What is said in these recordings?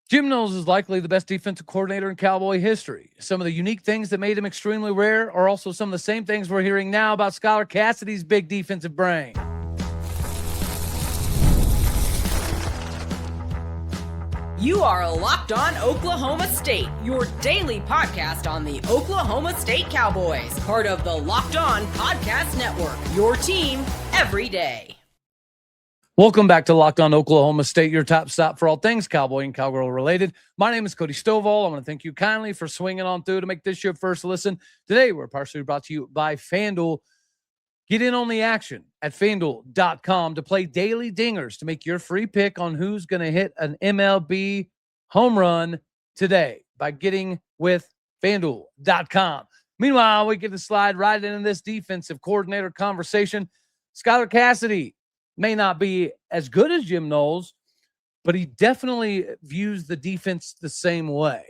Jim Knowles is likely the best defensive coordinator in Cowboy history. Some of the unique things that made him extremely rare are also some of the same things we're hearing now about Skyler Cassity's big defensive brain. You are Locked On Oklahoma State, your daily podcast on the Oklahoma State Cowboys, part of the Locked On Podcast Network, your team every day. Welcome back to Locked On Oklahoma State, your top stop for all things Cowboy and Cowgirl related. My name is Cody Stovall. I want to thank you kindly for swinging on through to make this your first listen. Today, we're partially brought to you by FanDuel. Get in on the action at FanDuel.com to play daily dingers to make your free pick on who's going to hit an MLB home run today by getting with FanDuel.com. Meanwhile, we get to slide right into this defensive coordinator conversation. Skyler Cassity may not be as good as Jim Knowles, but he definitely views the defense the same way,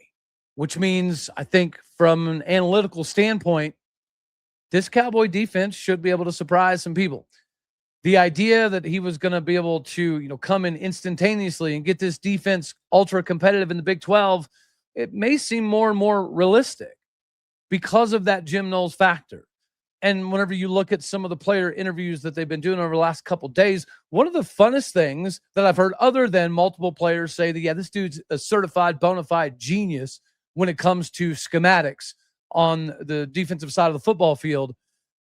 which means I think from an analytical standpoint, this Cowboy defense should be able to surprise some people. The idea that he was going to be able to, come in instantaneously and get this defense ultra competitive in the Big 12, it may seem more and more realistic because of that Jim Knowles factor. And whenever you look at some of the player interviews that they've been doing over the last couple of days, one of the funnest things that I've heard, other than multiple players say that, this dude's a certified bona fide genius when it comes to schematics on the defensive side of the football field.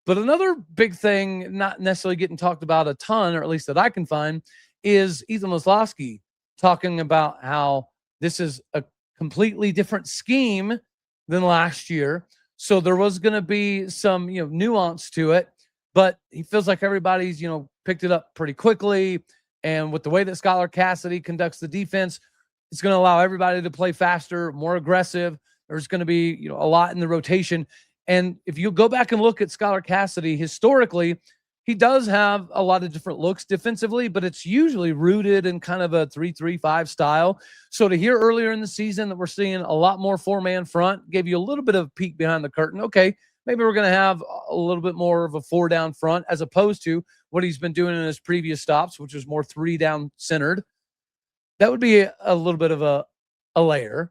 But another big thing, not necessarily getting talked about a ton, or at least that I can find, is Ethan Wisłowski talking about how this is a completely different scheme than last year. So there was going to be some, nuance to it, but he feels like everybody's, picked it up pretty quickly. And with the way that Skyler Cassity conducts the defense, it's going to allow everybody to play faster, more aggressive. There's going to be, a lot in the rotation. And if you go back and look at Skyler Cassity, historically, he does have a lot of different looks defensively, but it's usually rooted in kind of a 3-3-5 style. So to hear earlier in the season that we're seeing a lot more four-man front gave you a little bit of a peek behind the curtain. Okay, maybe we're going to have a little bit more of a four-down front as opposed to what he's been doing in his previous stops, which was more three-down centered. That would be a little bit of a layer.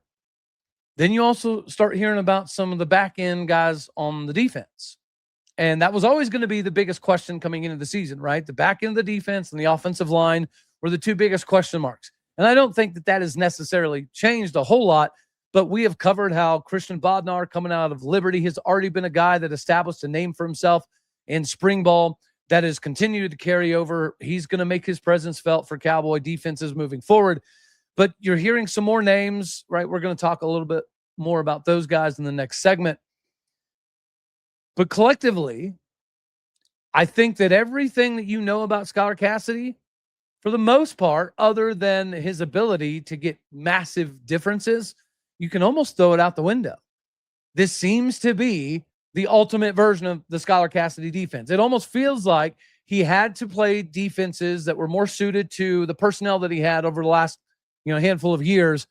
Then you also start hearing about some of the back-end guys on the defense. And that was always going to be the biggest question coming into the season, right? The back end of the defense and the offensive line were the two biggest question marks. And I don't think that has necessarily changed a whole lot, but we have covered how Christian Bodnar coming out of Liberty has already been a guy that established a name for himself in spring ball that has continued to carry over. He's going to make his presence felt for Cowboy defenses moving forward. But you're hearing some more names, right? We're going to talk a little bit more about those guys in the next segment. But collectively, I think that everything that you know about Skyler Cassity, for the most part, other than his ability to get massive differences, you can almost throw it out the window. This seems to be the ultimate version of the Skyler Cassity defense. It almost feels like he had to play defenses that were more suited to the personnel that he had over the last, handful of years.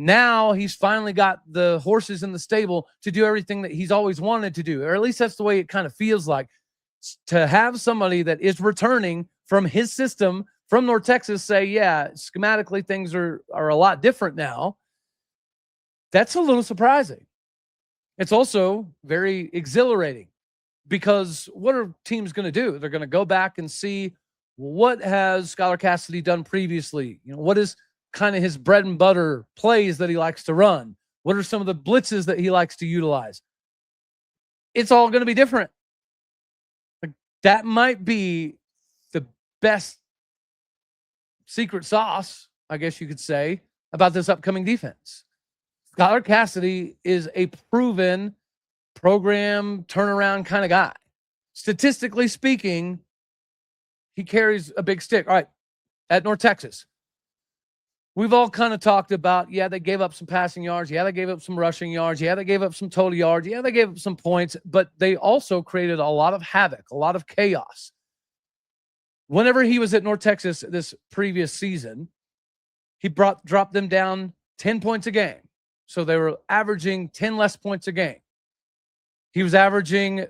Now he's finally got the horses in the stable to do everything that he's always wanted to do, or at least that's the way it kind of feels like. To have somebody that is returning from his system from North Texas say, yeah, schematically things are a lot different now, that's a little surprising. It's also very exhilarating because what are teams going to do? They're going to go back and see what has Skyler Cassity done previously. What is kind of his bread and butter plays that he likes to run? What are some of the blitzes that he likes to utilize? It's all going to be different. Like, that might be the best secret sauce, I guess you could say, about this upcoming defense. Skyler Cassity is a proven program turnaround kind of guy. Statistically speaking, he carries a big stick. All right, at North Texas, we've all kind of talked about, they gave up some passing yards. They gave up some rushing yards. They gave up some total yards. They gave up some points, but they also created a lot of havoc, a lot of chaos. Whenever he was at North Texas this previous season, he dropped them down 10 points a game. So they were averaging 10 less points a game. He was averaging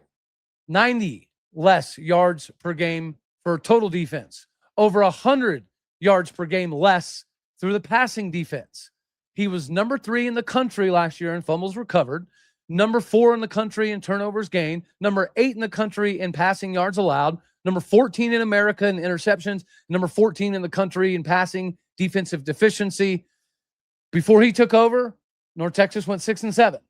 90 less yards per game for total defense, over 100 yards per game less through the passing defense. He was number 3 in the country last year in fumbles recovered, number 4 in the country in turnovers gained, number 8 in the country in passing yards allowed, number 14 in America in interceptions, number 14 in the country in passing defensive deficiency. Before he took over, North Texas went 6-7.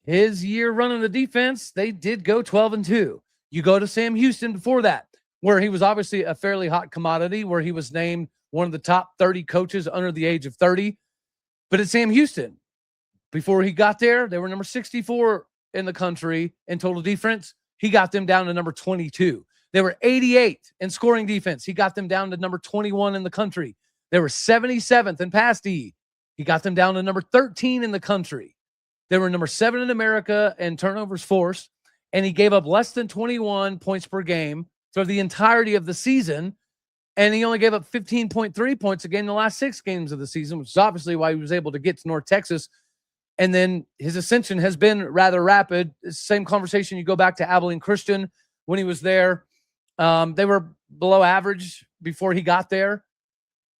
His year running the defense, they did go 12-2. You go to Sam Houston before that, where he was obviously a fairly hot commodity, where he was named one of the top 30 coaches under the age of 30. But at Sam Houston, before he got there, they were number 64 in the country in total defense. He got them down to number 22. They were 88 in scoring defense. He got them down to number 21 in the country. They were 77th in pass D. He got them down to number 13 in the country. They were number 7 in America in turnovers forced, and he gave up less than 21 points per game for the entirety of the season. And he only gave up 15.3 points a game in the last 6 games of the season, which is obviously why he was able to get to North Texas. And then his ascension has been rather rapid. Same conversation. You go back to Abilene Christian when he was there. They were below average before he got there.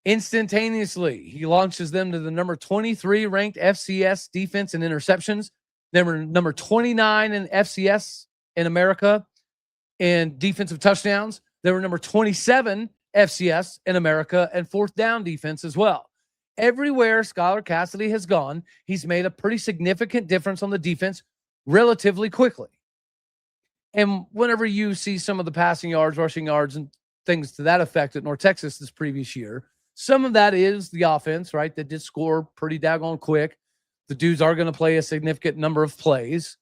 Instantaneously, he launches them to the number 23 ranked FCS defense in interceptions. They were number 29 in FCS in America in defensive touchdowns. They were number 27 FCS in America and fourth down defense as well. Everywhere Skyler Cassity has gone, he's made a pretty significant difference on the defense relatively quickly. And whenever you see some of the passing yards, rushing yards, and things to that effect at North Texas this previous year, some of that is the offense, right? That did score pretty daggone quick. The dudes are going to play a significant number of plays.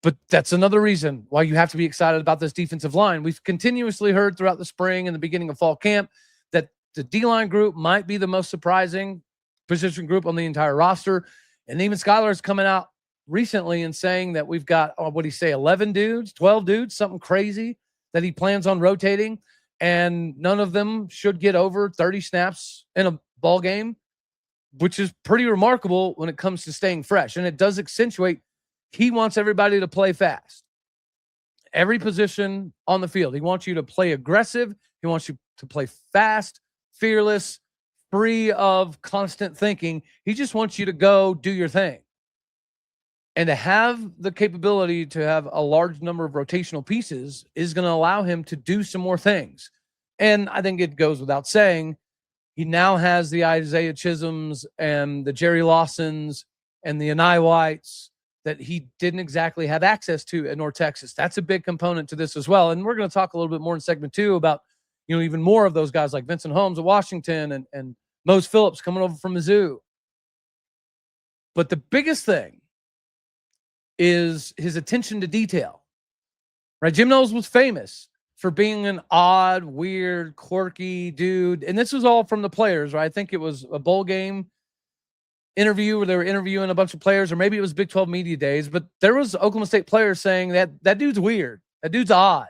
But that's another reason why you have to be excited about this defensive line. We've continuously heard throughout the spring and the beginning of fall camp that the D-line group might be the most surprising position group on the entire roster. And even Skyler is coming out recently and saying that we've got, what do you say, 11 dudes, 12 dudes, something crazy that he plans on rotating. And none of them should get over 30 snaps in a ball game, which is pretty remarkable when it comes to staying fresh. And it does accentuate, he wants everybody to play fast. Every position on the field. He wants you to play aggressive. He wants you to play fast, fearless, free of constant thinking. He just wants you to go do your thing. And to have the capability to have a large number of rotational pieces is going to allow him to do some more things. And I think it goes without saying, he now has the Isaiah Chisholms and the Jerry Lawsons and the Anai Whites that he didn't exactly have access to at North Texas. That's a big component to this as well. And we're going to talk a little bit more in segment 2 about, even more of those guys like Vincent Holmes of Washington and Mose Phillips coming over from Mizzou. But the biggest thing is his attention to detail, right? Jim Knowles was famous for being an odd, weird, quirky dude. And this was all from the players, right? I think it was a bowl game interview where they were interviewing a bunch of players, or maybe it was Big 12 media days, but there was Oklahoma State players saying that dude's weird. That dude's odd.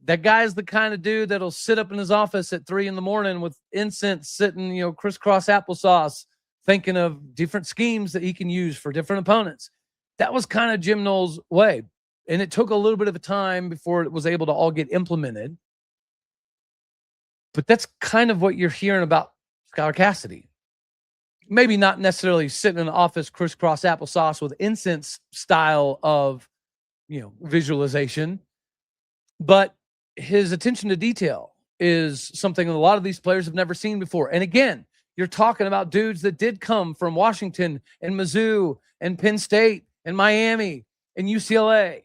That guy's the kind of dude that'll sit up in his office at 3 a.m. with incense sitting, crisscross applesauce, thinking of different schemes that he can use for different opponents. That was kind of Jim Knowles' way. And it took a little bit of a time before it was able to all get implemented. But that's kind of what you're hearing about Skyler Cassity. Maybe not necessarily sitting in an office crisscross applesauce with incense style of, visualization. But his attention to detail is something that a lot of these players have never seen before. And again, you're talking about dudes that did come from Washington and Mizzou and Penn State and Miami and UCLA.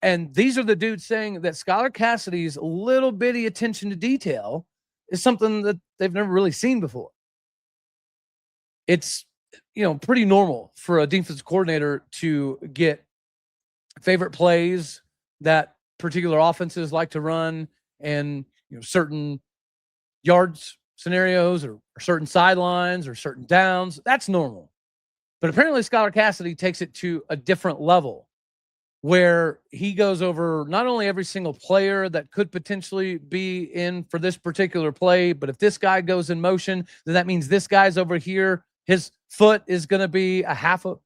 And these are the dudes saying that Skyler Cassity's little bitty attention to detail is something that they've never really seen before. It's, pretty normal for a defensive coordinator to get favorite plays that particular offenses like to run and, certain yards scenarios or certain sidelines or certain downs. That's normal. But apparently Skyler Cassity takes it to a different level where he goes over not only every single player that could potentially be in for this particular play, but if this guy goes in motion, then that means this guy's over here. His foot is going to be a half a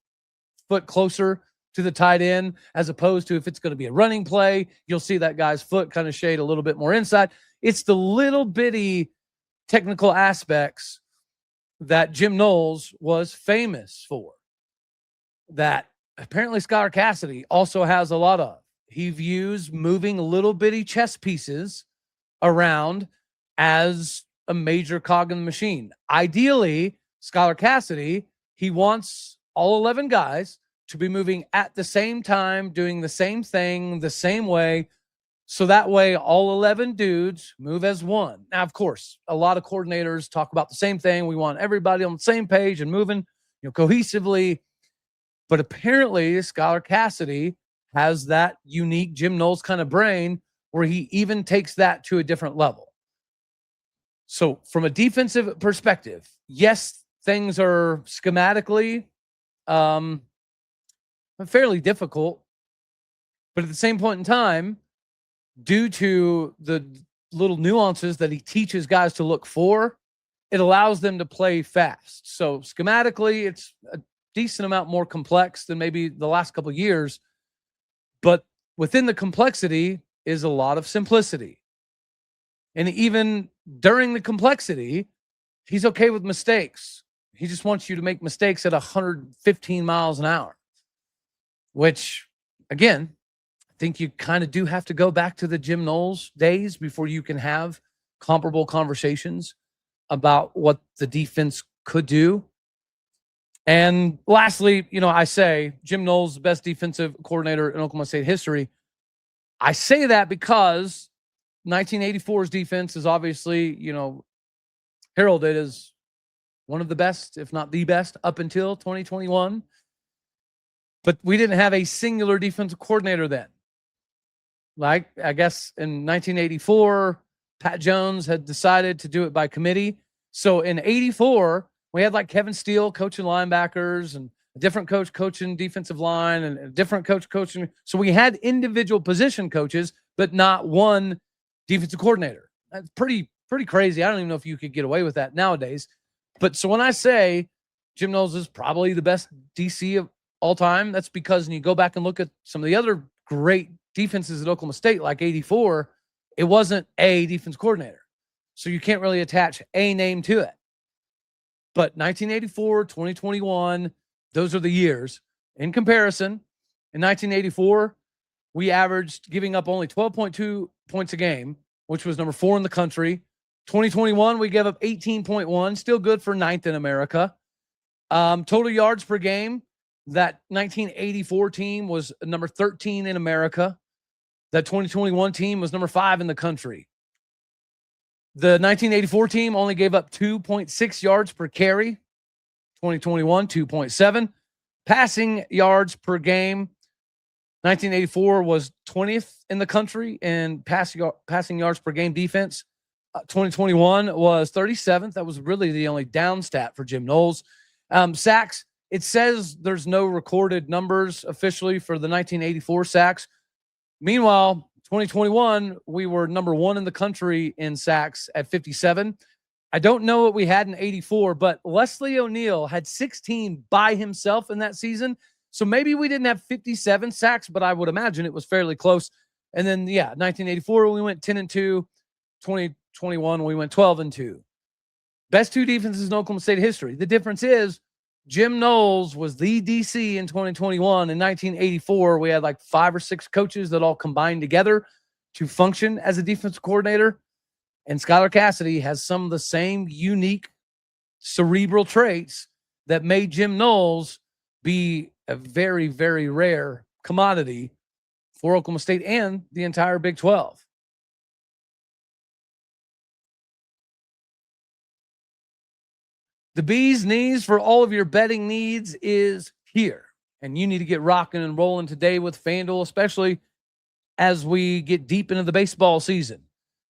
foot closer to the tight end, as opposed to if it's going to be a running play, you'll see that guy's foot kind of shade a little bit more inside. It's the little bitty technical aspects that Jim Knowles was famous for, that apparently Skyler Cassity also has a lot of. He views moving little bitty chess pieces around as a major cog in the machine. Ideally, Skyler Cassity, he wants all 11 guys to be moving at the same time, doing the same thing, the same way. So that way, all 11 dudes move as one. Now, of course, a lot of coordinators talk about the same thing. We want everybody on the same page and moving, cohesively. But apparently, Skyler Cassity has that unique Jim Knowles kind of brain where he even takes that to a different level. So from a defensive perspective, yes, things are schematically fairly difficult. But at the same point in time, due to the little nuances that he teaches guys to look for, it allows them to play fast. So schematically, it's a decent amount more complex than maybe the last couple of years. But within the complexity is a lot of simplicity. And even during the complexity, he's okay with mistakes. He just wants you to make mistakes at 115 miles an hour, which, again, I think you kind of do have to go back to the Jim Knowles days before you can have comparable conversations about what the defense could do. And lastly, I say Jim Knowles, the best defensive coordinator in Oklahoma State history. I say that because 1984's defense is obviously, heralded as one of the best, if not the best, up until 2021. But we didn't have a singular defensive coordinator then. Like, I guess in 1984, Pat Jones had decided to do it by committee. So in 84, we had like Kevin Steele coaching linebackers and a different coach coaching defensive line and a different coach coaching. So we had individual position coaches, but not one defensive coordinator. That's pretty crazy. I don't even know if you could get away with that nowadays. But so when I say Jim Knowles is probably the best DC of all time, that's because when you go back and look at some of the other great defenses at Oklahoma State, like 84, it wasn't a defense coordinator. So you can't really attach a name to it. But 1984, 2021, those are the years. In comparison, in 1984, we averaged giving up only 12.2 points a game, which was number 4 in the country. 2021, we gave up 18.1, still good for 9th in America. Total yards per game, that 1984 team was number 13 in America. That 2021 team was number 5 in the country. The 1984 team only gave up 2.6 yards per carry. 2021, 2.7. Passing yards per game. 1984 was 20th in the country in passing yards per game defense. 2021 was 37th. That was really the only down stat for Jim Knowles. Sacks, it says there's no recorded numbers officially for the 1984 sacks. Meanwhile, 2021, we were number 1 in the country in sacks at 57. I don't know what we had in 84, but Leslie O'Neal had 16 by himself in that season. So maybe we didn't have 57 sacks, but I would imagine it was fairly close. And then, 1984, we went 10-2. 2021, we went 12-2. Best 2 defenses in Oklahoma State history. The difference is Jim Knowles was the DC in 2021. In 1984, we had like 5 or 6 coaches that all combined together to function as a defensive coordinator. And Skyler Cassity has some of the same unique cerebral traits that made Jim Knowles be a very, very rare commodity for Oklahoma State and the entire Big 12. The bee's knees for all of your betting needs is here. And you need to get rocking and rolling today with FanDuel, especially as we get deep into the baseball season.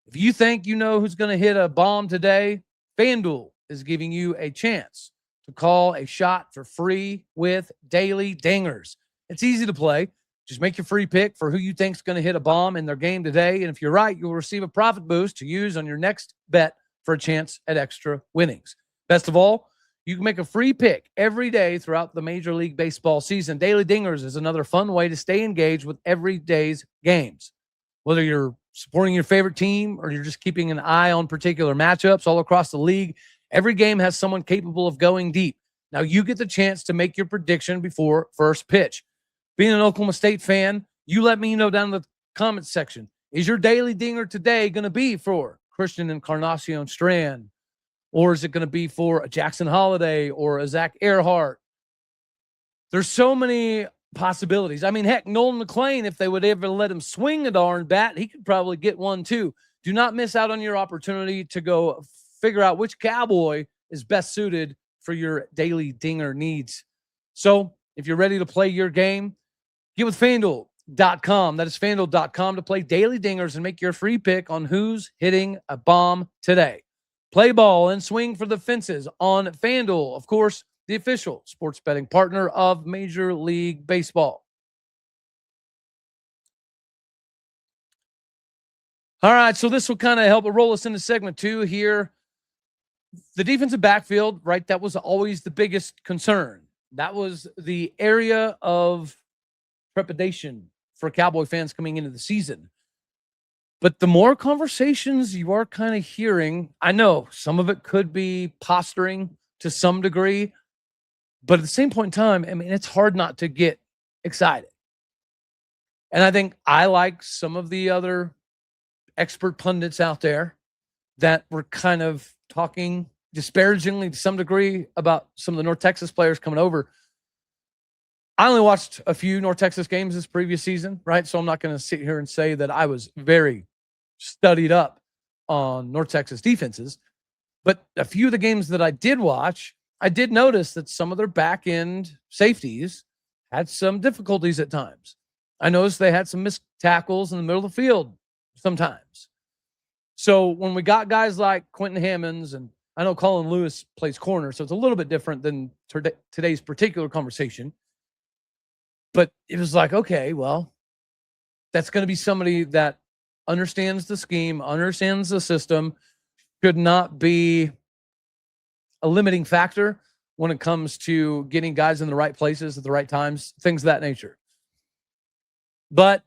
If you think you know who's going to hit a bomb today, FanDuel is giving you a chance to call a shot for free with Daily Dingers. It's easy to play. Just make your free pick for who you think is going to hit a bomb in their game today. And if you're right, you'll receive a profit boost to use on your next bet for a chance at extra winnings. Best of all, you can make a free pick every day throughout the Major League Baseball season. Daily Dingers is another fun way to stay engaged with every day's games. Whether you're supporting your favorite team or you're just keeping an eye on particular matchups all across the league, Every game has someone capable of going deep. Now you get the chance to make your prediction before first pitch. Being an Oklahoma State fan, you let me know down in the comments section. Is your daily dinger today going to be for Christian Encarnacion Strand? Or is it going to be for a Jackson Holiday or a Zach Earhart? There's so many possibilities. I mean, heck, Nolan McClain, if they would ever let him swing a darn bat, he could probably get one too. Do not miss out on your opportunity to go figure out which Cowboy is best suited for your daily dinger needs. So if you're ready to play your game, get with FanDuel.com. That is FanDuel.com to play daily dingers and make your free pick on who's hitting a bomb today. Play ball and swing for the fences on FanDuel, of course, the official sports betting partner of Major League Baseball. All right, so this will kind of help roll us into segment 2 here. The defensive backfield, right, that was always the biggest concern. That was the area of trepidation for Cowboy fans coming into the season. But the more conversations you are kind of hearing, I know some of it could be posturing to some degree, but at the same point in time, I mean, it's hard not to get excited. And I think I like some of the other expert pundits out there that were kind of talking disparagingly to some degree about some of the North Texas players coming over. I only watched a few North Texas games this previous season, right? So I'm not going to sit here and say that I was very studied up on North Texas defenses. But a few of the games that I did watch, I did notice that some of their back end safeties had some difficulties at times. I noticed they had some missed tackles in the middle of the field sometimes. So when we got guys like Quentin Hammonds, and I know Colin Lewis plays corner, so it's a little bit different than today's particular conversation. But it was like, okay, well, that's going to be somebody that understands the scheme, understands the system, should not be a limiting factor when it comes to getting guys in the right places at the right times, things of that nature. But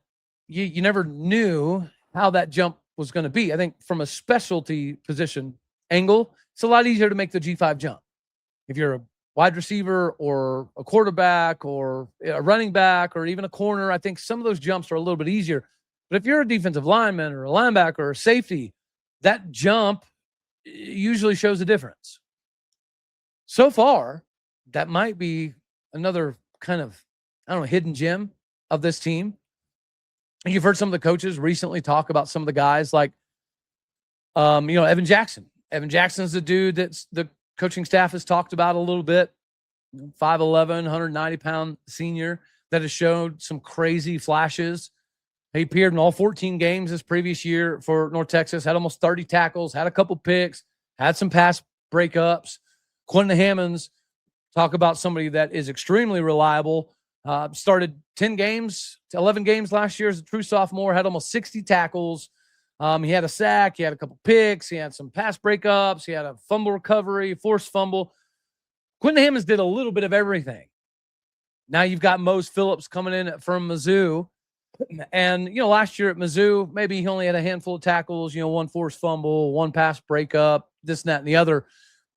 you never knew how that jump was going to be. I think from a specialty position angle, it's a lot easier to make the G5 jump. If you're a wide receiver or a quarterback or a running back or even a corner, I think some of those jumps are a little bit easier. But if you're a defensive lineman or a linebacker or a safety, that jump usually shows a difference. So far, that might be another kind of, I don't know, hidden gem of this team. You've heard some of the coaches recently talk about some of the guys like, Evan Jackson. Evan Jackson's the dude that's the coaching staff has talked about a little bit. 5'11", 190-pound senior that has showed some crazy flashes. He appeared in all 14 games this previous year for North Texas, had almost 30 tackles, had a couple picks, had some pass breakups. Quentin Hammonds, talk about somebody that is extremely reliable. Started 10 games, 11 games last year as a true sophomore, had almost 60 tackles. He had a sack, he had a couple picks, he had some pass breakups, he had a fumble recovery, forced fumble. Quentin Hammonds did a little bit of everything. Now you've got Mose Phillips coming in from Mizzou. And, last year at Mizzou, maybe he only had a handful of tackles, one forced fumble, one pass breakup, this and that and the other.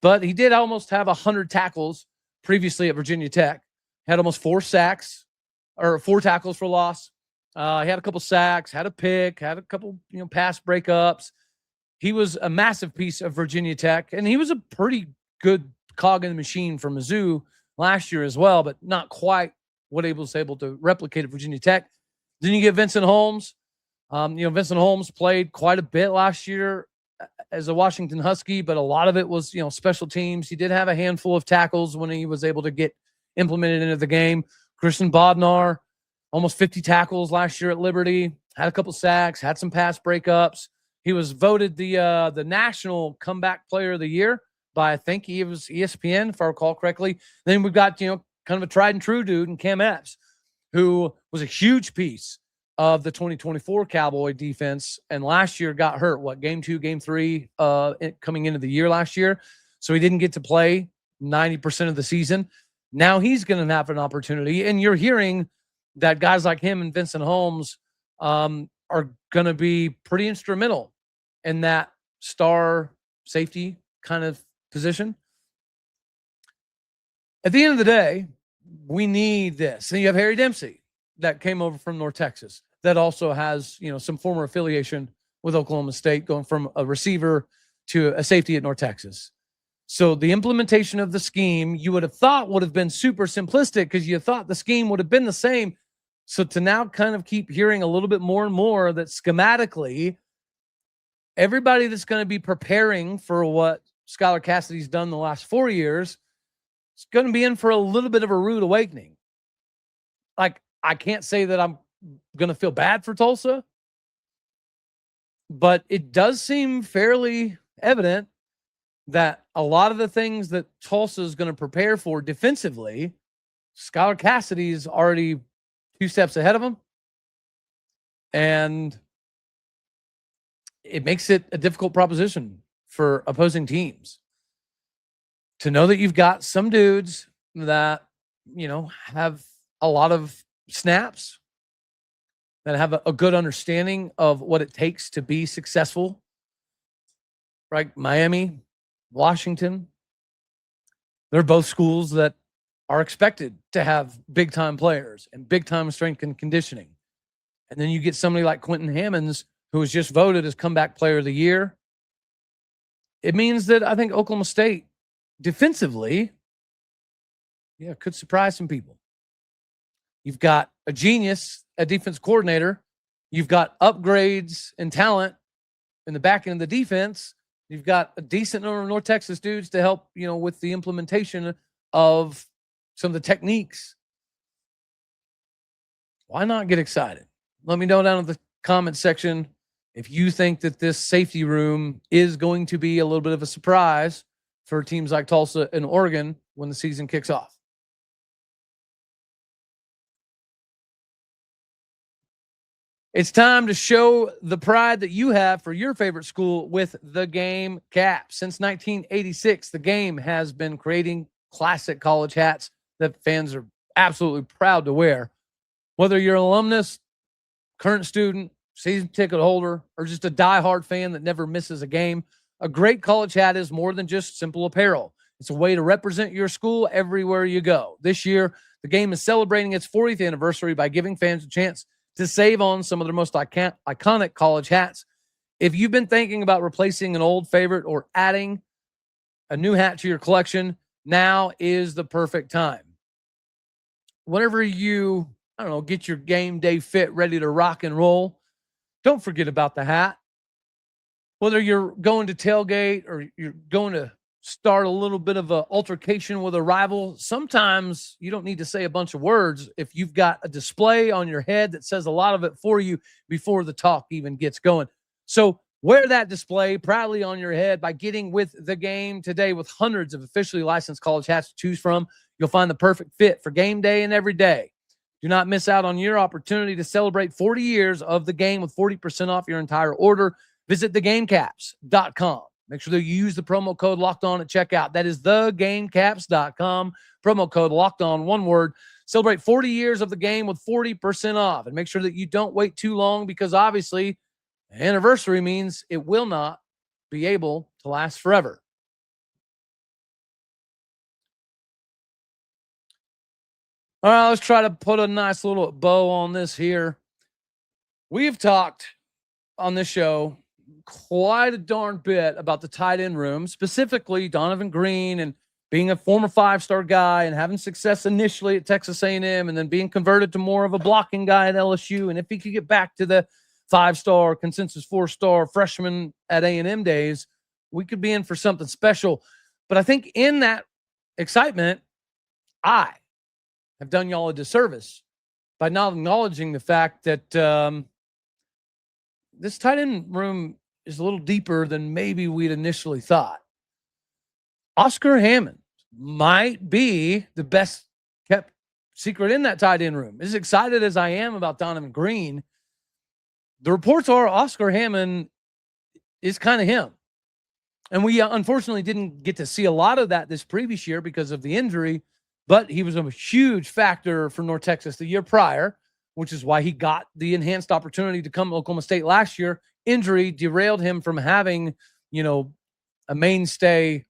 But he did almost have 100 tackles previously at Virginia Tech. Had almost 4 tackles for loss. He had a couple sacks, had a pick, had a couple, pass breakups. He was a massive piece of Virginia Tech, and he was a pretty good cog in the machine for Mizzou last year as well, but not quite what he was able to replicate at Virginia Tech. Then you get Vincent Holmes. Vincent Holmes played quite a bit last year as a Washington Husky, but a lot of it was, special teams. He did have a handful of tackles when he was able to get implemented into the game. Christian Bodnar, almost 50 tackles last year at Liberty, had a couple sacks, had some pass breakups. He was voted the national comeback player of the year by, I think he was ESPN, if I recall correctly. Then we've got, kind of a tried and true dude in Cam Epps, who was a huge piece of the 2024 Cowboy defense. And last year got hurt, game 2, game 3, coming into the year last year. So he didn't get to play 90% of the season. Now he's going to have an opportunity. And you're hearing that guys like him and Vincent Holmes are going to be pretty instrumental in that star safety kind of position. At the end of the day, we need this. And you have Harry Dempsey that came over from North Texas that also has, some former affiliation with Oklahoma State, going from a receiver to a safety at North Texas. So the implementation of the scheme you would have thought would have been super simplistic because you thought the scheme would have been the same. So to now kind of keep hearing a little bit more and more that schematically, everybody that's going to be preparing for what Skyler Cassity's done the last 4 years is going to be in for a little bit of a rude awakening. Like, I can't say that I'm going to feel bad for Tulsa, but it does seem fairly evident that a lot of the things that Tulsa is going to prepare for defensively, Skyler Cassity is already 2 steps ahead of him. And it makes it a difficult proposition for opposing teams to know that you've got some dudes that, have a lot of snaps, that have a good understanding of what it takes to be successful. Right? Miami, Washington, they're both schools that are expected to have big-time players and big-time strength and conditioning. And then you get somebody like Quentin Hammonds, who was just voted as comeback player of the year. It means that I think Oklahoma State defensively, could surprise some people. You've got a genius at defense coordinator. You've got upgrades and talent in the back end of the defense. You've got a decent number of North Texas dudes to help, with the implementation of some of the techniques. Why not get excited? Let me know down in the comment section if you think that this safety room is going to be a little bit of a surprise for teams like Tulsa and Oregon when the season kicks off. It's time to show the pride that you have for your favorite school with the Game Cap. Since 1986, the Game has been creating classic college hats that fans are absolutely proud to wear. Whether you're an alumnus, current student, season ticket holder, or just a diehard fan that never misses a game, a great college hat is more than just simple apparel. It's a way to represent your school everywhere you go. This year, the Game is celebrating its 40th anniversary by giving fans a chance to save on some of their most iconic college hats. If you've been thinking about replacing an old favorite or adding a new hat to your collection, now is the perfect time. Whenever you, get your game day fit ready to rock and roll, don't forget about the hat. Whether you're going to tailgate or you're going to start a little bit of an altercation with a rival, sometimes you don't need to say a bunch of words if you've got a display on your head that says a lot of it for you before the talk even gets going. So wear that display proudly on your head by getting with the Game today. With hundreds of officially licensed college hats to choose from, you'll find the perfect fit for game day and every day. Do not miss out on your opportunity to celebrate 40 years of the Game with 40% off your entire order. Visit thegamecaps.com. Make sure that you use the promo code LOCKEDON at checkout. That is thegamecaps.com. Promo code LOCKEDON, one word. Celebrate 40 years of the Game with 40% off. And make sure that you don't wait too long because obviously anniversary means it will not be able to last forever. All right, let's try to put a nice little bow on this here. We've talked on this show quite a darn bit about the tight end room, specifically Donovan Green, and being a former 5-star guy and having success initially at Texas A&M and then being converted to more of a blocking guy at LSU. And if he could get back to the 5-star, consensus 4-star freshman at A&M days, we could be in for something special. But I think in that excitement, I have done y'all a disservice by not acknowledging the fact that this tight end room is a little deeper than maybe we'd initially thought. Oscar Hammond might be the best kept secret in that tight end room. As excited as I am about Donovan Green, the reports are Oscar Hammond is kind of him. And we unfortunately didn't get to see a lot of that this previous year because of the injury, but he was a huge factor for North Texas the year prior, which is why he got the enhanced opportunity to come to Oklahoma State last year. Injury derailed him from having, a mainstay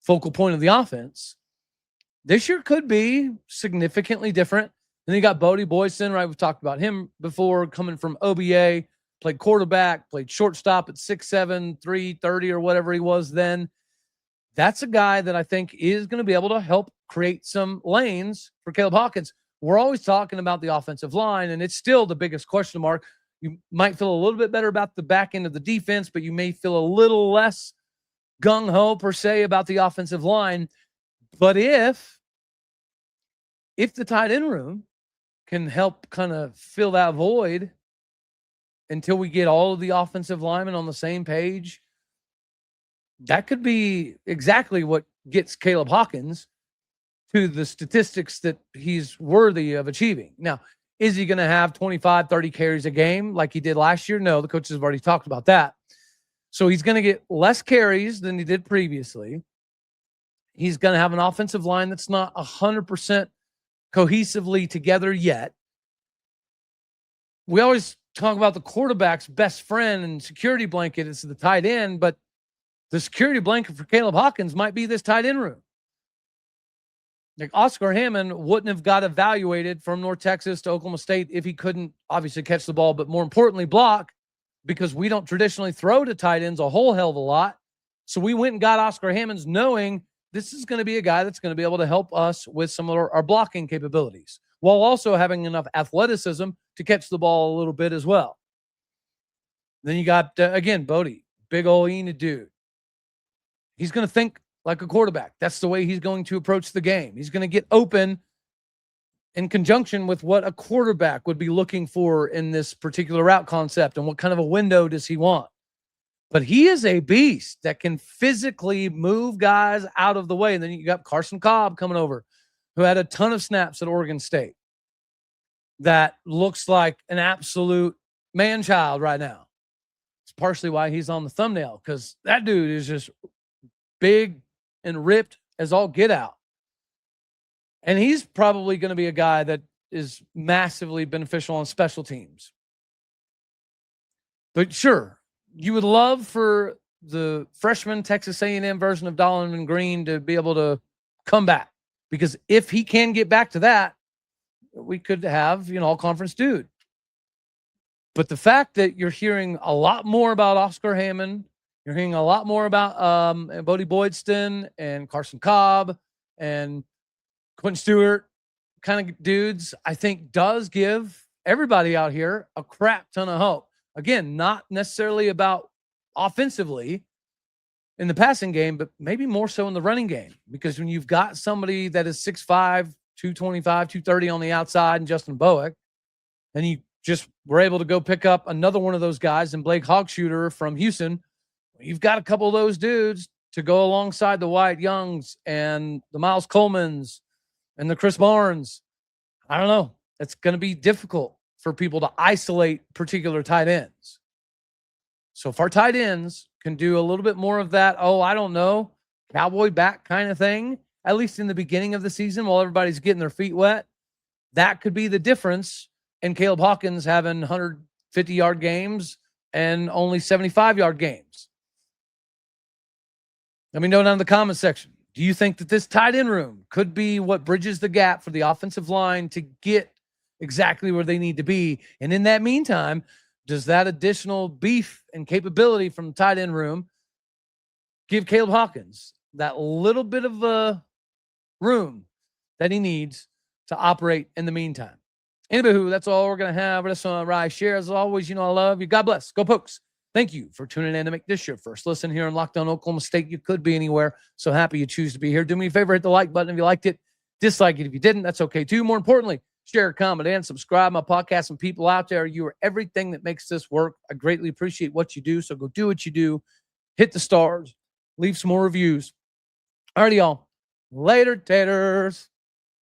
focal point of the offense. This year could be significantly different. And then you got Bodie Boyson, right? We've talked about him before, coming from OBA, played quarterback, played shortstop at 6'7", 330 or whatever he was then. That's a guy that I think is going to be able to help create some lanes for Caleb Hawkins. We're always talking about the offensive line, and it's still the biggest question mark. You might feel a little bit better about the back end of the defense, but you may feel a little less gung-ho, per se, about the offensive line. But if the tight end room can help kind of fill that void until we get all of the offensive linemen on the same page, that could be exactly what gets Caleb Hawkins to the statistics that he's worthy of achieving. Now, is he going to have 25, 30 carries a game like he did last year? No, the coaches have already talked about that. So he's going to get less carries than he did previously. He's going to have an offensive line that's not 100% cohesively together yet. We always talk about the quarterback's best friend and security blanket is the tight end, but the security blanket for Caleb Hawkins might be this tight end room. Like Oscar Hammond wouldn't have got evaluated from North Texas to Oklahoma State if he couldn't obviously catch the ball, but more importantly, block, because we don't traditionally throw to tight ends a whole hell of a lot. So we went and got Oscar Hammond knowing this is going to be a guy that's going to be able to help us with some of our blocking capabilities while also having enough athleticism to catch the ball a little bit as well. Then you got, again, Bodie, big old Enid dude. He's going to think like a quarterback. That's the way he's going to approach the game. He's going to get open in conjunction with what a quarterback would be looking for in this particular route concept and what kind of a window does he want. But he is a beast that can physically move guys out of the way. And then you got Carson Cobb coming over, who had a ton of snaps at Oregon State. That looks like an absolute man-child right now. It's partially why he's on the thumbnail, because that dude is just big and ripped as all get out. And he's probably going to be a guy that is massively beneficial on special teams. But sure, you would love for the freshman Texas A&M version of Donovan Green to be able to come back, because if he can get back to that, we could have, all-conference dude. But the fact that you're hearing a lot more about Oscar Hammond, you're hearing a lot more about Bodie Boydston and Carson Cobb and Quentin Stewart kind of dudes, I think does give everybody out here a crap ton of hope. Again, not necessarily about offensively in the passing game, but maybe more so in the running game. Because when you've got somebody that is 6'5", 225, 230 on the outside and Justin Bowick, and you just were able to go pick up another one of those guys and Blake Hogshooter from Houston, you've got a couple of those dudes to go alongside the Wyatt Youngs and the Miles Colemans and the Chris Barnes. I don't know. It's going to be difficult for people to isolate particular tight ends. So if our tight ends can do a little bit more of that, I don't know, cowboy back kind of thing, at least in the beginning of the season while everybody's getting their feet wet, that could be the difference in Caleb Hawkins having 150-yard games and only 75-yard games. Let me know down in the comment section. Do you think that this tight end room could be what bridges the gap for the offensive line to get exactly where they need to be? And in that meantime, does that additional beef and capability from the tight end room give Caleb Hawkins that little bit of a room that he needs to operate in the meantime? Anywho, that's all we're going to have. That's on Rise Share. As always, I love you. God bless. Go Pokes. Thank you for tuning in to make this your first listen here on Locked On Oklahoma State. You could be anywhere. So happy you choose to be here. Do me a favor, hit the like button if you liked it. Dislike it if you didn't. That's okay too. More importantly, share, comment, and subscribe. My podcast and people out there, you are everything that makes this work. I greatly appreciate what you do. So go do what you do. Hit the stars. Leave some more reviews. Alrighty, y'all. Later, taters.